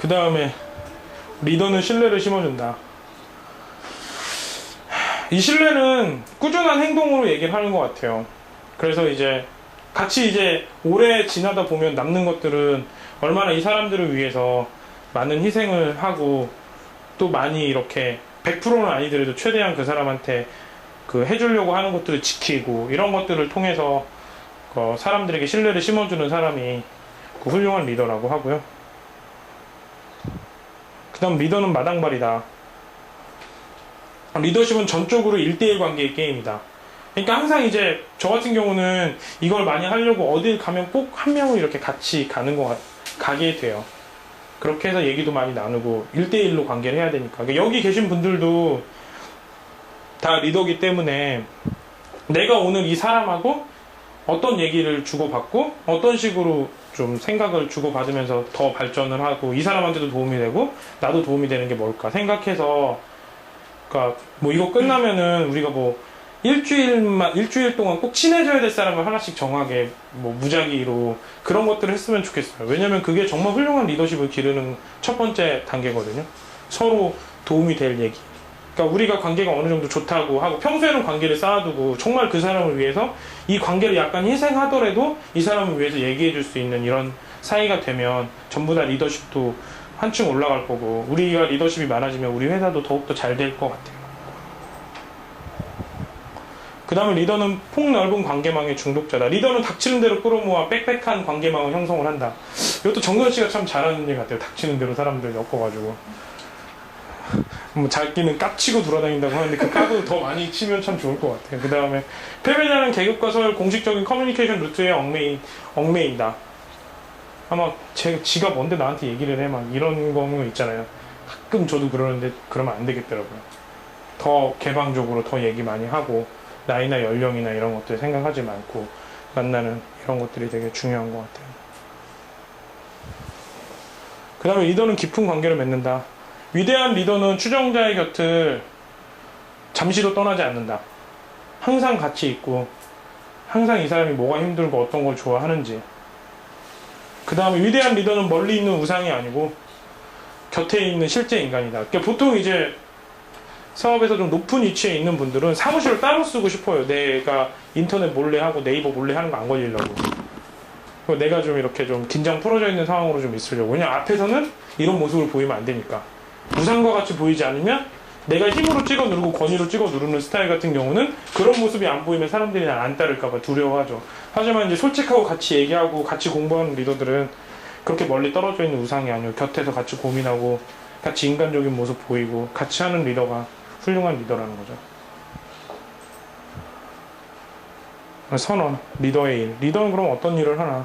그 다음에 리더는 신뢰를 심어준다. 이 신뢰는 꾸준한 행동으로 얘기를 하는 것 같아요. 그래서 이제 같이 이제 오래 지나다 보면 남는 것들은 얼마나 이 사람들을 위해서 많은 희생을 하고 또 많이 이렇게 100%는 아니더라도 최대한 그 사람한테 그 해주려고 하는 것들을 지키고 이런 것들을 통해서 사람들에게 신뢰를 심어주는 사람이 그 훌륭한 리더라고 하고요. 그 다음 리더는 마당발이다. 리더십은 전적으로 1대1 관계의 게임이다. 그러니까 항상 이제 저 같은 경우는 이걸 많이 하려고 어딜 가면 꼭 한 명을 이렇게 같이 가게 돼요. 그렇게 해서 얘기도 많이 나누고 1대1로 관계를 해야 되니까. 그러니까 여기 계신 분들도 다 리더기 때문에 내가 오늘 이 사람하고 어떤 얘기를 주고받고 어떤 식으로 좀 생각을 주고받으면서 더 발전을 하고 이 사람한테도 도움이 되고 나도 도움이 되는 게 뭘까 생각해서, 그러니까 뭐 이거 끝나면은 우리가 뭐 일주일 동안 꼭 친해져야 될 사람을 하나씩 정하게 뭐 무작위로 그런 것들을 했으면 좋겠어요. 왜냐면 그게 정말 훌륭한 리더십을 기르는 첫 번째 단계거든요. 서로 도움이 될 얘기. 그러니까 우리가 관계가 어느 정도 좋다고 하고 평소에는 관계를 쌓아두고 정말 그 사람을 위해서 이 관계를 약간 희생하더라도 이 사람을 위해서 얘기해 줄 수 있는 이런 사이가 되면 전부 다 리더십도 한층 올라갈 거고 우리가 리더십이 많아지면 우리 회사도 더욱더 잘 될 것 같아요. 그 다음에 리더는 폭넓은 관계망의 중독자다. 리더는 닥치는 대로 끌어모아 빽빽한 관계망을 형성을 한다. 이것도 정선 씨가 참 잘하는 일 같아요. 닥치는 대로 사람들 엮어가지고 뭐 자기는 깝치고 돌아다닌다고 하는데 그 깝을 더 많이 치면 참 좋을 것 같아요. 그 다음에 패배자는 계급과 서열 공식적인 커뮤니케이션 루트에 얽매인다. 아마 지가 뭔데 나한테 얘기를 해 막 이런 거는 있잖아요. 가끔 저도 그러는데 그러면 안 되겠더라고요. 더 개방적으로 더 얘기 많이 하고 나이나 연령이나 이런 것들 생각하지 말고 만나는 이런 것들이 되게 중요한 것 같아요. 그 다음에 리더는 깊은 관계를 맺는다. 위대한 리더는 추종자의 곁을 잠시도 떠나지 않는다. 항상 같이 있고 항상 이 사람이 뭐가 힘들고 어떤 걸 좋아하는지. 그 다음에 위대한 리더는 멀리 있는 우상이 아니고 곁에 있는 실제 인간이다. 그러니까 보통 이제 사업에서 좀 높은 위치에 있는 분들은 사무실을 따로 쓰고 싶어요. 내가 인터넷 몰래 하고 네이버 몰래 하는 거 안 걸리려고. 내가 좀 이렇게 좀 긴장 풀어져 있는 상황으로 좀 있으려고. 왜냐면 앞에서는 이런 모습을 보이면 안 되니까. 우상과 같이 보이지 않으면 내가 힘으로 찍어 누르고 권위로 찍어 누르는 스타일 같은 경우는 그런 모습이 안 보이면 사람들이 날 안 따를까봐 두려워하죠. 하지만 이제 솔직하고 같이 얘기하고 같이 공부하는 리더들은 그렇게 멀리 떨어져 있는 우상이 아니고 곁에서 같이 고민하고 같이 인간적인 모습 보이고 같이 하는 리더가 훌륭한 리더라는 거죠. 선언, 리더의 일. 리더는 그럼 어떤 일을 하나?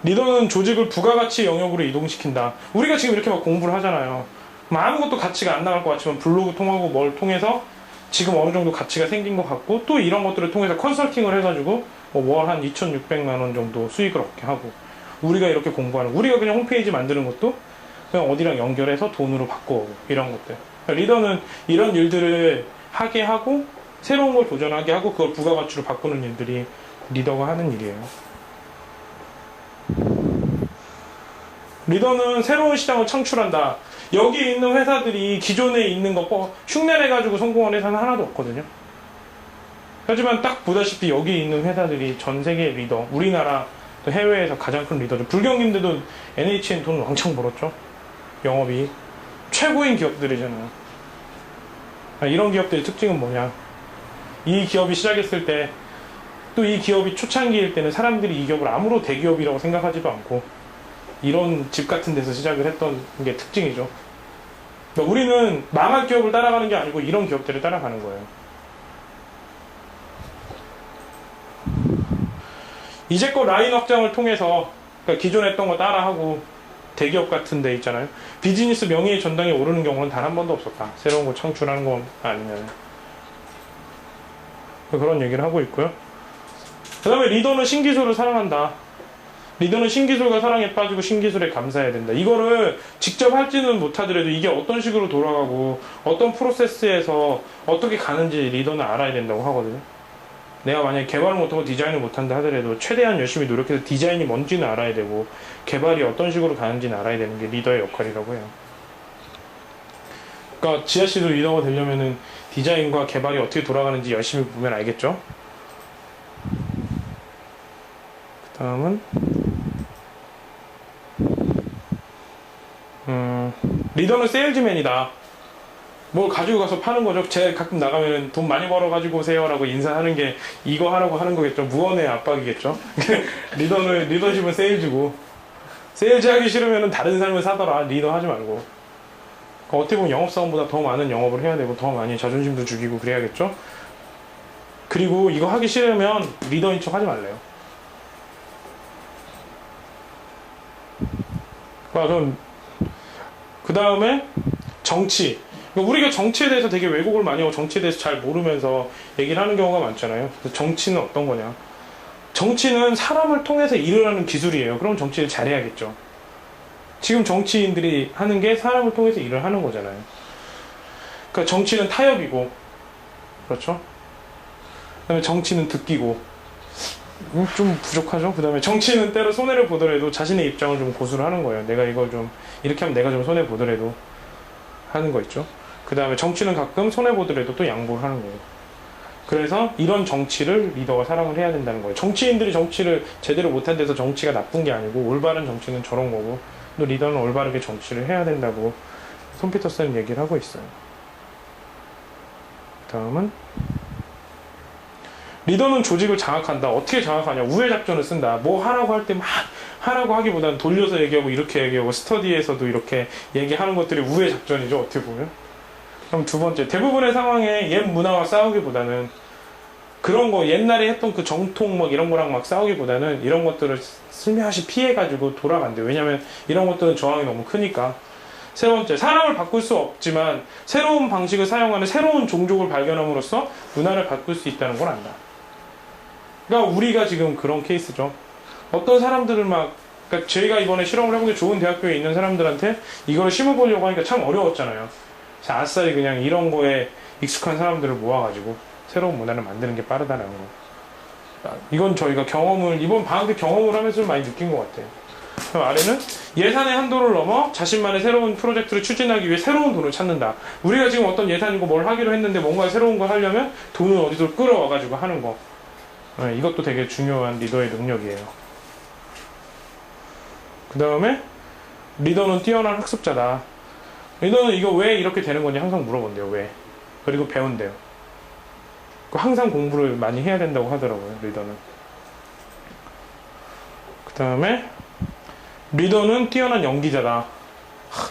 리더는 조직을 부가가치 영역으로 이동시킨다. 우리가 지금 이렇게 막 공부를 하잖아요. 아무것도 가치가 안 나갈 것 같지만 블로그 통하고 뭘 통해서 지금 어느 정도 가치가 생긴 것 같고 또 이런 것들을 통해서 컨설팅을 해가지고 월 한 2,600만 원 정도 수익을 얻게 하고 우리가 이렇게 공부하는 우리가 그냥 홈페이지 만드는 것도 그냥 어디랑 연결해서 돈으로 바꿔오고 이런 것들. 리더는 이런 일들을 하게 하고 새로운 걸 도전하게 하고 그걸 부가가치로 바꾸는 일들이 리더가 하는 일이에요. 리더는 새로운 시장을 창출한다. 여기 있는 회사들이 기존에 있는 거 흉내내가지고 성공한 회사는 하나도 없거든요. 하지만 딱 보다시피 여기 있는 회사들이 전 세계 리더, 우리나라 또 해외에서 가장 큰 리더죠. 불경기인데도 NHN 돈 왕창 벌었죠. 영업이 최고인 기업들이잖아요. 이런 기업들의 특징은 뭐냐? 이 기업이 시작했을 때 또 이 기업이 초창기일 때는 사람들이 이 기업을 아무로 대기업이라고 생각하지도 않고 이런 집 같은 데서 시작을 했던 게 특징이죠. 그러니까 우리는 망할 기업을 따라가는 게 아니고 이런 기업들을 따라가는 거예요. 이제껏 라인 확장을 통해서 그러니까 기존에 했던 거 따라하고 대기업 같은 데 있잖아요. 비즈니스 명예의 전당에 오르는 경우는 단 한 번도 없었다. 새로운 거 창출하는 거 아니면. 그런 얘기를 하고 있고요. 그 다음에 리더는 신기술을 사랑한다. 리더는 신기술과 사랑에 빠지고 신기술에 감사해야 된다. 이거를 직접 할지는 못하더라도 이게 어떤 식으로 돌아가고 어떤 프로세스에서 어떻게 가는지 리더는 알아야 된다고 하거든요. 내가 만약에 개발을 못하고 디자인을 못한다 하더라도 최대한 열심히 노력해서 디자인이 뭔지는 알아야 되고 개발이 어떤 식으로 가는지는 알아야 되는 게 리더의 역할이라고 해요. 그러니까 지하씨도 리더가 되려면은 디자인과 개발이 어떻게 돌아가는지 열심히 보면 알겠죠? 그 다음은 리더는 세일즈맨이다. 뭘 가지고 가서 파는 거죠. 제가 가끔 나가면 돈 많이 벌어 가지고 오세요 라고 인사하는 게 이거 하라고 하는 거겠죠. 무언의 압박이겠죠. 리더십은 세일즈고, 세일즈 하기 싫으면 다른 삶을 사더라. 리더 하지 말고. 그러니까 어떻게 보면 영업사원보다 더 많은 영업을 해야 되고 더 많이 자존심도 죽이고 그래야겠죠. 그리고 이거 하기 싫으면 리더인 척 하지 말래요. 그럼 그 다음에 정치. 우리가 정치에 대해서 되게 왜곡을 많이 하고 정치에 대해서 잘 모르면서 얘기를 하는 경우가 많잖아요. 그래서 정치는 어떤 거냐? 정치는 사람을 통해서 일을 하는 기술이에요. 그럼 정치를 잘해야겠죠. 지금 정치인들이 하는 게 사람을 통해서 일을 하는 거잖아요. 그러니까 정치는 타협이고, 그렇죠? 그 다음에 정치는 듣기고, 좀 부족하죠? 그 다음에 정치는 때로 손해를 보더라도 자신의 입장을 좀 고수를 하는 거예요. 내가 이걸 좀, 이렇게 하면 내가 좀 손해보더라도 하는 거 있죠? 그 다음에 정치는 가끔 손해보더라도 또 양보를 하는 거예요. 그래서 이런 정치를 리더가 사랑을 해야 된다는 거예요. 정치인들이 정치를 제대로 못한 데서 정치가 나쁜 게 아니고 올바른 정치는 저런 거고 또 리더는 올바르게 정치를 해야 된다고 톰 피터스는 얘기를 하고 있어요. 다음은 리더는 조직을 장악한다. 어떻게 장악하냐? 우회 작전을 쓴다. 뭐 하라고 할 때 막 하라고 하기보다는 돌려서 얘기하고 이렇게 얘기하고 스터디에서도 이렇게 얘기하는 것들이 우회 작전이죠. 어떻게 보면. 그럼 두 번째, 대부분의 상황에 옛 문화와 싸우기보다는 그런 거 옛날에 했던 그 정통 막 이런 거랑 막 싸우기보다는 이런 것들을 슬며시 피해가지고 돌아간대요. 왜냐면 이런 것들은 저항이 너무 크니까. 세 번째, 사람을 바꿀 수 없지만 새로운 방식을 사용하는 새로운 종족을 발견함으로써 문화를 바꿀 수 있다는 걸 안다. 그러니까 우리가 지금 그런 케이스죠. 어떤 사람들을 그러니까 저희가 이번에 실험을 해본 게 좋은 대학교에 있는 사람들한테 이걸 심어보려고 하니까 참 어려웠잖아요. 그래서 아싸리 그냥 이런 거에 익숙한 사람들을 모아가지고 새로운 문화를 만드는 게 빠르다는 거. 이건 저희가 이번 방학 때 경험을 하면서 좀 많이 느낀 것 같아요. 그럼 아래는 예산의 한도를 넘어 자신만의 새로운 프로젝트를 추진하기 위해 새로운 돈을 찾는다. 우리가 지금 어떤 예산이고 뭘 하기로 했는데 뭔가 새로운 걸 하려면 돈을 어디서 끌어와가지고 하는 거. 이것도 되게 중요한 리더의 능력이에요. 그 다음에 리더는 뛰어난 학습자다. 리더는 이거 왜 이렇게 되는 건지 항상 물어본대요. 왜? 그리고 배운대요. 항상 공부를 많이 해야 된다고 하더라고요. 리더는. 그 다음에 리더는 뛰어난 연기자다.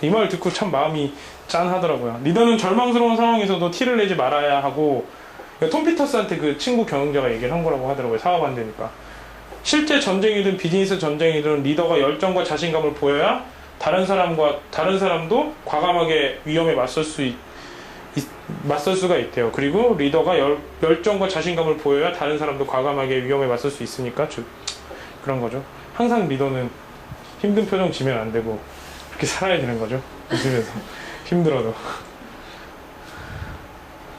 이 말 듣고 참 마음이 짠하더라고요. 리더는 절망스러운 상황에서도 티를 내지 말아야 하고, 톰 피터스한테 그 친구 경영자가 얘기를 한 거라고 하더라고요. 사업 안 되니까. 실제 전쟁이든 비즈니스 전쟁이든 리더가 열정과 자신감을 보여야 다른 사람도 과감하게 위험에 맞설 수가 있대요. 그리고 리더가 열정과 자신감을 보여야 다른 사람도 과감하게 위험에 맞설 수 있으니까 그런 거죠. 항상 리더는 힘든 표정 지면 안 되고 그렇게 살아야 되는 거죠. 웃으면서 힘들어도.